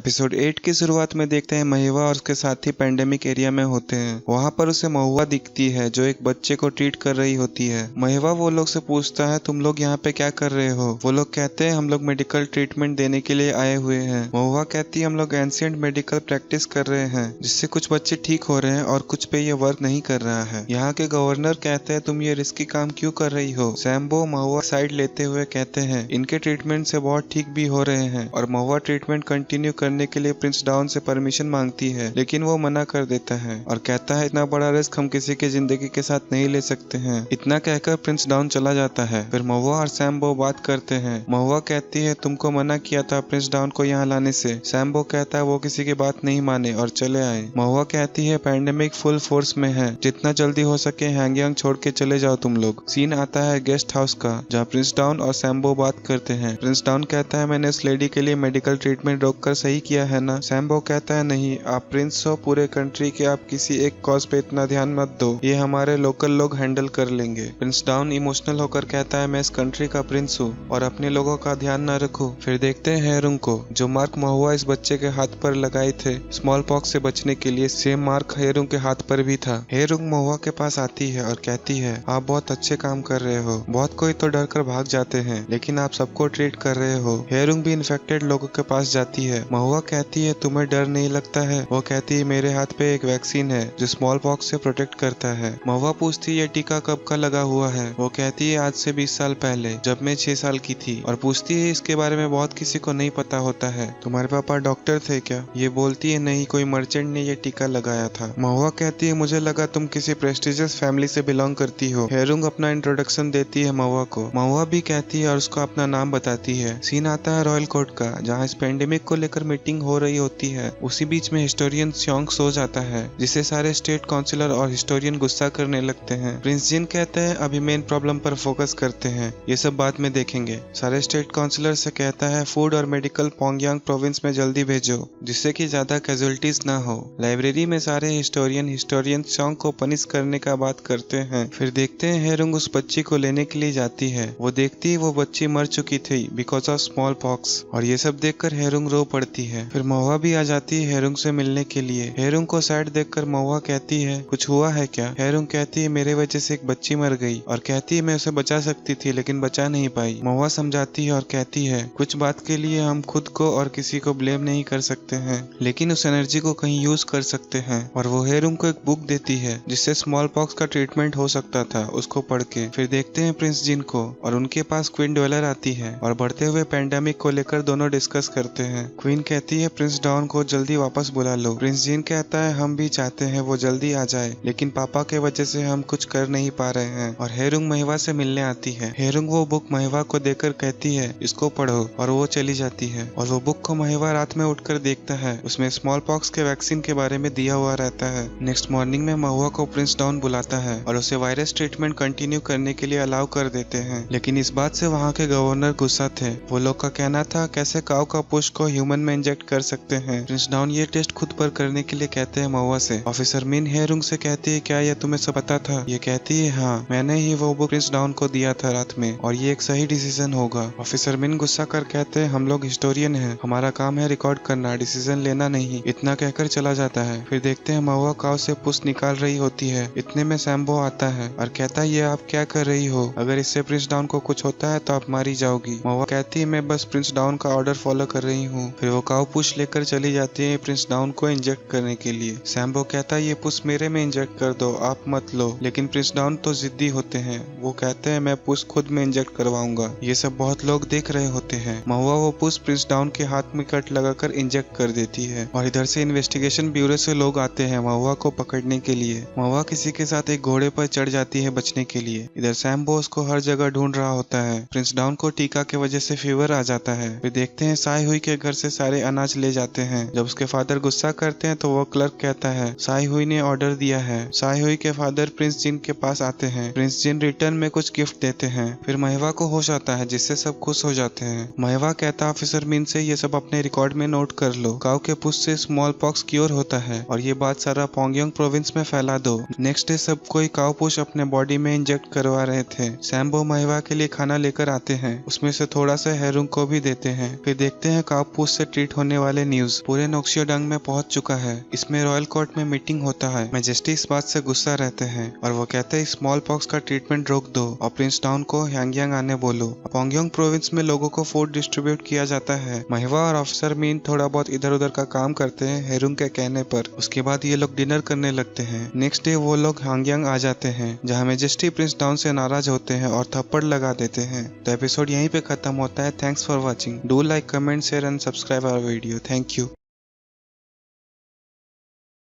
Episode 8 की शुरुआत में देखते हैं महिवा और उसके साथी पेंडेमिक एरिया में होते हैं। वहाँ पर उसे महुआ दिखती है जो एक बच्चे को ट्रीट कर रही होती है। महिवा वो लोग से पूछता है तुम लोग यहाँ पे क्या कर रहे हो। वो लोग कहते हैं हम लोग मेडिकल ट्रीटमेंट देने के लिए आए हुए हैं। महुआ कहती है हम लोग एंशिएंट मेडिकल प्रैक्टिस कर रहे हैं जिससे कुछ बच्चे ठीक हो रहे हैं और कुछ पे ये वर्क नहीं कर रहा है। यहाँ के गवर्नर कहते हैं तुम ये रिस्की काम क्यों कर रही हो। सैम्बो महुआ साइड लेते हुए कहते हैं इनके ट्रीटमेंट से बहुत ठीक भी हो रहे हैं और महुआ ट्रीटमेंट कंटिन्यू करने के लिए प्रिंस डाउन से परमिशन मांगती है, लेकिन वो मना कर देता है और कहता है इतना बड़ा रिस्क हम किसी की जिंदगी के साथ नहीं ले सकते हैं। इतना कहकर प्रिंस डाउन चला जाता है। फिर महुआ और सैम्बो बात करते हैं। महुआ कहती है तुमको मना किया था प्रिंस डाउन को यहाँ लाने से। सैम्बो कहता है वो किसी की बात नहीं माने और चले आए। महुआ कहती है पैंडेमिक फुल फोर्स में है, जितना जल्दी हो सके हैंगयांग छोड़ के चले जाओ तुम लोग। सीन आता है गेस्ट हाउस का जहाँ प्रिंस डाउन और सैम्बो बात करते हैं। प्रिंस डाउन कहता है मैंने इस लेडी के लिए मेडिकल ट्रीटमेंट रोककर सही किया है ना। सैम्बो कहता है नहीं, आप प्रिंस हो पूरे कंट्री के, आप किसी एक कॉज पे इतना ध्यान मत दो, ये हमारे लोकल लोग हैंडल कर लेंगे। प्रिंस डाउन इमोशनल होकर कहता है मैं इस कंट्री का प्रिंस हूँ और अपने लोगों का ध्यान न रखो। फिर देखते हैं हेरुंग को, जो मार्क महुआ इस बच्चे के हाथ पर लगाए थे स्मॉल पॉक्स से बचने के लिए, सेम मार्क हेरुंग के हाथ पर भी था। हेरुंग महुआ के पास आती है और कहती है आप बहुत अच्छे काम कर रहे हो, बहुत कोई तो डर कर भाग जाते हैं लेकिन आप सबको ट्रीट कर रहे हो। हेरुंग भी इन्फेक्टेड लोगों के पास जाती है। महुआ कहती है तुम्हें डर नहीं लगता है। वो कहती है मेरे हाथ पे एक वैक्सीन है जो स्मॉल पॉक्स से प्रोटेक्ट करता है। महुआ पूछती है ये टीका कब का लगा हुआ है। वो कहती है आज से 20 साल पहले जब मैं 6 साल की थी, और पूछती है इसके बारे में बहुत किसी को नहीं पता होता है, तुम्हारे पापा डॉक्टर थे क्या। ये बोलती है नहीं, कोई मर्चेंट ने ये टीका लगाया था। महुआ कहती है मुझे लगा तुम किसी प्रेस्टिजियस फैमिली से बिलोंग करती हो। हेरुंग अपना इंट्रोडक्शन देती है महुआ को। महुआ भी कहती है और उसको अपना नाम बताती है। सीन आता है रॉयल कोर्ट का जहाँ इस पेंडेमिक को लेकर मीटिंग हो रही होती है। उसी बीच में हिस्टोरियन स्योंग सो जाता है जिसे सारे स्टेट काउंसिलर और हिस्टोरियन गुस्सा करने लगते हैं। प्रिंस जिन कहते हैं अभी मेन प्रॉब्लम पर फोकस करते हैं, ये सब बाद में देखेंगे। सारे स्टेट काउंसिलर से कहता है फूड और मेडिकल पोंगयांग प्रोविंस में जल्दी भेजो जिससे कि ज्यादा कैजुअलिटीज ना हो। लाइब्रेरी में सारे हिस्टोरियन स्योंग को पनिश करने का बात करते हैं। फिर देखते हैं हेरुंग उस बच्ची को लेने के लिए जाती है। वो देखती है वो बच्ची मर चुकी थी बिकॉज ऑफ स्मॉल पॉक्स, और ये सब देखकर हेरुंग रो पड़ती है। फिर महुआ भी आ जाती है हेरुंग से मिलने के लिए। हेरुंग को सैड देखकर महुआ कहती है कुछ हुआ है क्या। हेरुंग कहती है मेरे वजह से एक बच्ची मर गई, और कहती है मैं उसे बचा सकती थी लेकिन बचा नहीं पाई। महुआ समझाती है और कहती है कुछ बात के लिए हम खुद को और किसी को ब्लेम नहीं कर सकते हैं, लेकिन उस एनर्जी को कहीं यूज कर सकते हैं। और वो हेरुंग को एक बुक देती है जिससे स्मॉल पॉक्स का ट्रीटमेंट हो सकता था, उसको पढ़ के। फिर देखते हैं प्रिंस जिन को, और उनके पास क्वीन ड्वेलर आती है और बढ़ते हुए पेंडेमिक को लेकर दोनों डिस्कस करते हैं। क्वीन कहती है प्रिंस डाउन को जल्दी वापस बुला लो। प्रिंस जिन कहता है हम भी चाहते हैं वो जल्दी आ जाए लेकिन पापा के वजह से हम कुछ कर नहीं पा रहे हैं। और हेरुंग महिवा से मिलने आती है। हेरुंग वो बुक महिवा को देकर कहती है इसको पढ़ो, और वो चली जाती है। और वो बुक को महिवा रात में उठकर देखता है, उसमें स्मॉल पॉक्स के वैक्सीन के बारे में दिया हुआ रहता है। नेक्स्ट मॉर्निंग में महुआ को प्रिंस डाउन बुलाता है और उसे वायरस ट्रीटमेंट कंटिन्यू करने के लिए अलाउ कर देते हैं, लेकिन इस बात से वहाँ के गवर्नर गुस्सा थे। वो लोग का कहना था कैसे काऊ का पुष्प को ह्यूमन में इंजेक्ट कर सकते हैं। प्रिंस डाउन ये टेस्ट खुद पर करने के लिए कहते हैं महुआ से। ऑफिसर मिन हेरुंग से कहती है क्या यह तुम्हें सब पता था। ये कहती है हाँ, मैंने ही वो बुक प्रिंस डाउन को दिया था रात में और ये एक सही डिसीजन होगा। ऑफिसर मिन गुस्सा कर कहते हैं हम लोग हिस्टोरियन हैं, हमारा काम है रिकॉर्ड करना, डिसीजन लेना नहीं। इतना कहकर चला जाता है। फिर देखते हैं महुआ काऊ से पुष्प निकाल रही होती है। इतने में सैम्बो आता है और कहता है ये आप क्या कर रही हो, अगर इससे प्रिंस डाउन को कुछ होता है तो आप मारी जाओगी। महुआ कहती है मैं बस प्रिंस डाउन का ऑर्डर फॉलो कर रही हूँ। फिर वो काऊ पुष्प लेकर चली जाती है प्रिंस डाउन को इंजेक्ट करने के लिए। सैम्बो कहता है ये पुष्प मेरे में इंजेक्ट कर दो, आप मत लो। लेकिन प्रिंस डाउन तो जिद्दी होते हैं, वो कहते हैं मैं पुष्प खुद में इंजेक्ट करवाऊंगा। ये सब बहुत लोग देख रहे होते हैं। महुआ वो पुष्प प्रिंस डाउन के हाथ में कट लगाकर इंजेक्ट कर देती है, और इधर से इन्वेस्टिगेशन ब्यूरो से लोग आते हैं महुआ को पकड़ने के लिए। महुआ किसी के साथ एक घोड़े पर चढ़ जाती है बचने के लिए। इधर सैम्बो उसको हर जगह ढूंढ रहा होता है। प्रिंस डाउन को टीका की वजह से फीवर आ जाता है। फिर देखते हैं साई हुई के घर से सारे अनाज ले जाते हैं। जब उसके फादर गुस्सा करते हैं तो वो क्लर्क कहता है साई हुई ने ऑर्डर दिया है। साई हुई के फादर प्रिंस जिन के पास आते हैं। प्रिंस जिन रिटर्न में कुछ गिफ्ट देते हैं। फिर महिवा को होश आता है जिससे सब खुश हो जाते हैं। महिवा कहता ऑफिसर मिन से ये सब अपने रिकॉर्ड में नोट कर लो, काऊ के पुष्प से स्मॉल पॉक्स क्योर होता है और ये बात सारा पोंगयांग प्रोविंस में फैला दो। नेक्स्ट डे सब कोई काऊ पुष्प अपने बॉडी में इंजेक्ट करवा रहे थे। सैम्बो महिवा के लिए खाना लेकर आते हैं, उसमें से थोड़ा सा हेरुंग को भी देते हैं। फिर देखते हैं काऊ पुष्प से ट्रीट लीक होने वाले न्यूज पूरे नोक्सियोडांग में पहुंच चुका है। इसमें रॉयल कोर्ट में मीटिंग होता है। मैजेस्टी इस बात से गुस्सा रहते हैं और वो कहते हैं स्मॉल पॉक्स का ट्रीटमेंट रोक दो और प्रिंस टाउन को ह्यांगयांग आने बोलो। पोंगयोंग प्रोविंस में लोगों को फूड डिस्ट्रीब्यूट किया जाता है। महिवा और ऑफिसर मीन थोड़ा बहुत इधर उधर का काम करते हैं हेरुंग के कहने पर। उसके बाद ये लोग डिनर करने लगते हैं। नेक्स्ट डे वो लोग ह्यांगयांग आ जाते हैं, जहाँ मैजेस्टी प्रिंस टाउन से नाराज होते हैं और थप्पड़ लगा देते हैं। तो एपिसोड यहीं पे खत्म होता है। Thanks for watching. Do like, comment, share and subscribe our video. Thank you.